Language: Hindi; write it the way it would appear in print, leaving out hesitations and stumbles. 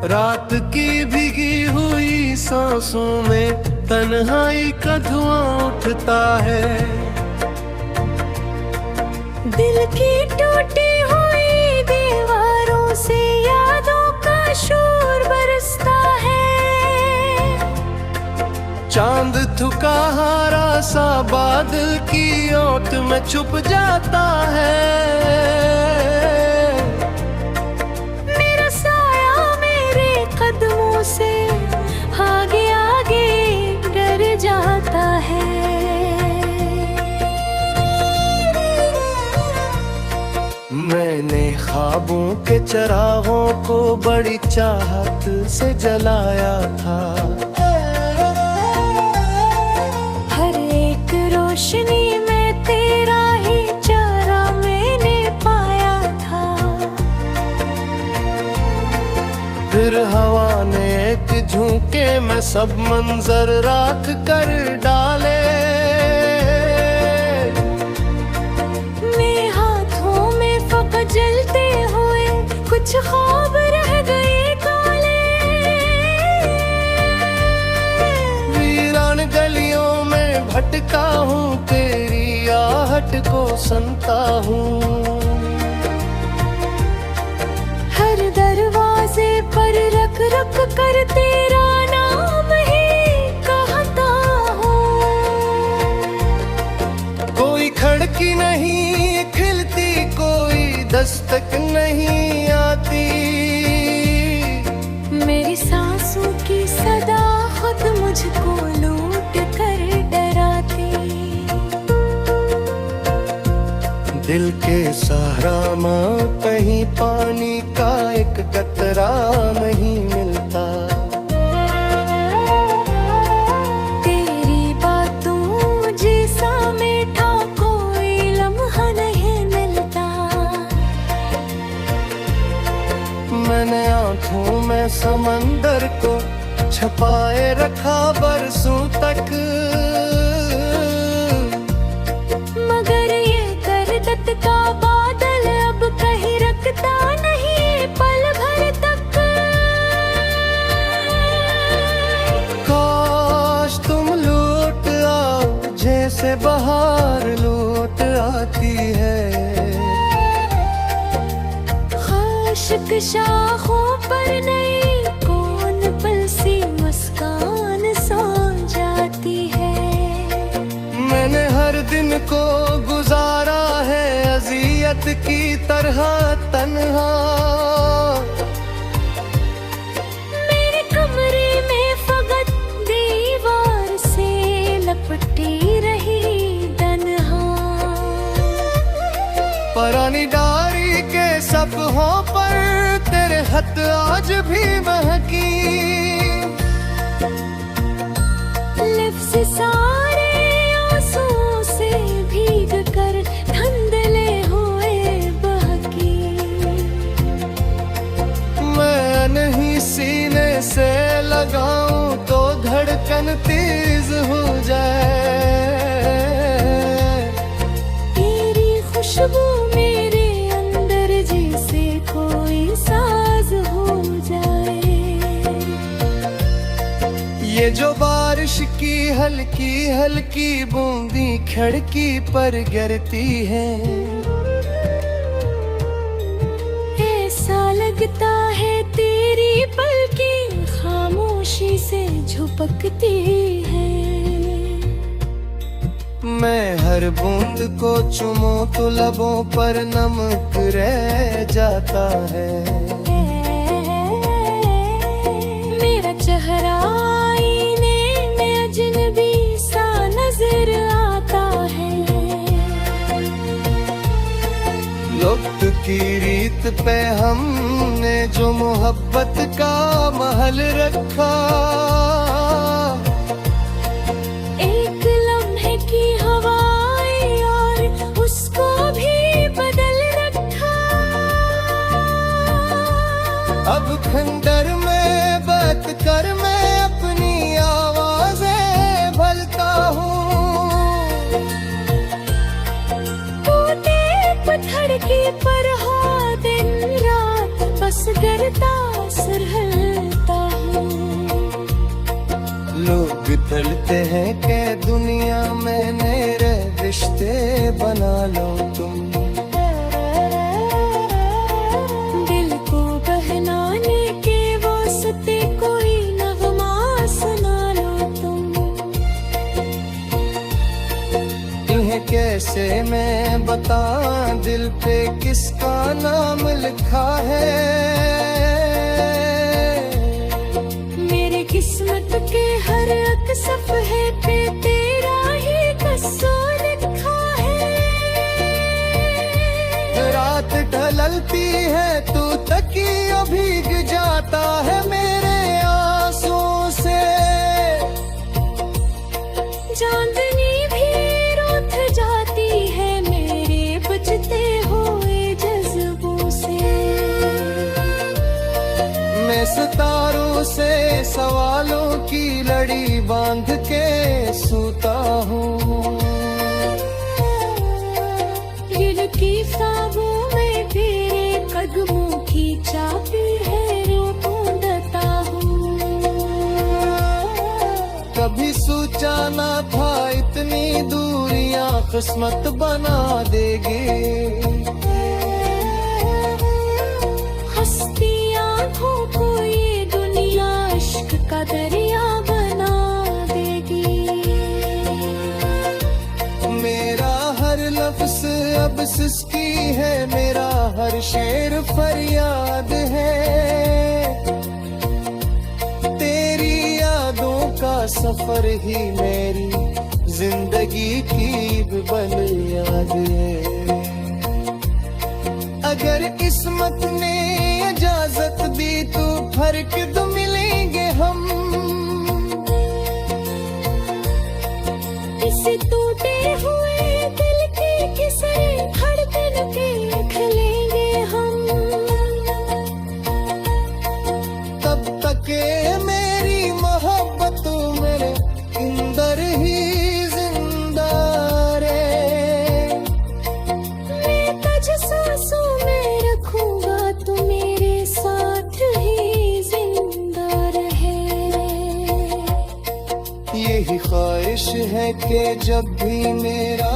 रात की भीगी हुई सांसों में तन्हाई का धुआं उठता है। दिल की टूटी हुई दीवारों से यादों का शोर बरसता है। चांद थका हारा सा बादल की ओट में छुप जाता है। मेरा साया मेरे कदमों से आगे आगे डर जाता है। मैंने ख्वाबों के चिरागों को बड़ी चाहत से जलाया था। हर एक रोशनी में तेरा ही चेहरा मैंने पाया था। फिर हवा ने एक झोंके में सब मंजर राख कर डाले। मेरे हाथों में फकत जलते हुए कुछ ख्वाब रह गए काले। वीरान गलियों में भटका हूँ, तेरी आहट को सुनता हूँ। हर दरवाजे पर रख रख कर तेरा नाम ही कहता हूँ। कोई खिड़की नहीं खिलती, कोई दस्तक नहीं आती। मेरी सांसों की सदा खुद मुझको लूट कर डराती। दिल के सहारा में कहीं पानी का एक कतरा नहीं मिलता। तेरी बातों जैसा मीठा कोई लम्हा नहीं मिलता। मैंने आंखों में समंदर को छुपाए रखा बरसों तक। मगर ये दर्द का बादल अब कहीं रखता नहीं पल भर तक। काश तुम लौट आओ जैसे बहार लौट आती है। खाशिक शाखों पर नई कौन पल सी मुस्कान सो जाती है। मैंने हर दिन को गुजारा है अज़ियत की तरह तन्हा। मेरे कमरे में फकत दीवार से लपटी रही तन्हा। पुरानी डायरी के सफ़हों पर तेरे खत आज भी महकी। लिप्स सारे आंसुओं से भीग कर धुंधले हुए बहकी। मैं नहीं सीने से लगाऊं तो धड़कन तेज हो जाए। तेरी खुशबू मेरे अंदर जैसे कोई साज हो जाए। ये जो बारिश की हल्की हल्की बूंदी खिड़की पर गिरती है। ऐसा लगता है तेरी पलकें खामोशी से झुपकती है। मैं हर बूंद को चूमूं तो लबों पर नमक रह जाता है। मेरा चेहरा आईने में अजनबी सा नजर आता है। वक्त की रीत पे हमने जो मोहब्बत का महल रखा। एक लम्हे की हवाएं और उसको भी बदल रखा। अब खंडर में बात कर मैं अपनी आवाज़ें भलता हूँ। टूटे पत्थर की पर हो दिन रात बस डरता सरहता हूँ। लोग तलते हैं कि दुनिया में मेरे रिश्ते बना लो तुम। दिल को बहलाने के वास्ते कोई नगमा सुना लो तुम। इन्हें कैसे मैं बता दिल पे किसका नाम लिखा है। मेरे किस्मत के हर एक सफ़े पे तेरा ही कसूर लिखा है। रात ढलती है तू तकिया भीग जाता है मेरे आंसुओं से। चांदनी भी रूठ जाती है मेरे बचते हुए जज्बों से। मैं सितारों से सवालों की लड़ी बांध के सोता हूँ। दिल की ख्वाबों में तेरे कदमों की चाबी है रो ढूंढता हूँ। कभी सोचा ना था इतनी दूरियां किस्मत बना देगी। हंसती आँखों को ये दुनिया इश्क का दरिया बना देगी। मेरा हर लफ्ज अब सिसकी है, मेरा हर शेर फरियाद है। तेरी यादों का सफर ही मेरी जिंदगी की बुनियाद है। अगर किस्मत ने इजाजत दी तो फर्क तो मिलेंगे हम। इस टूटे हुए दिल के किसे धड़कन के लिख लेंगे हम। तब तक ये मेरी मोहब्बत मेरे अंदर ही जिंदा रहे। मैं तुझ सांसों में रखूंगा तू मेरे साथ ही जिंदा रहे। यही ख्वाहिश है कि जब भी मेरा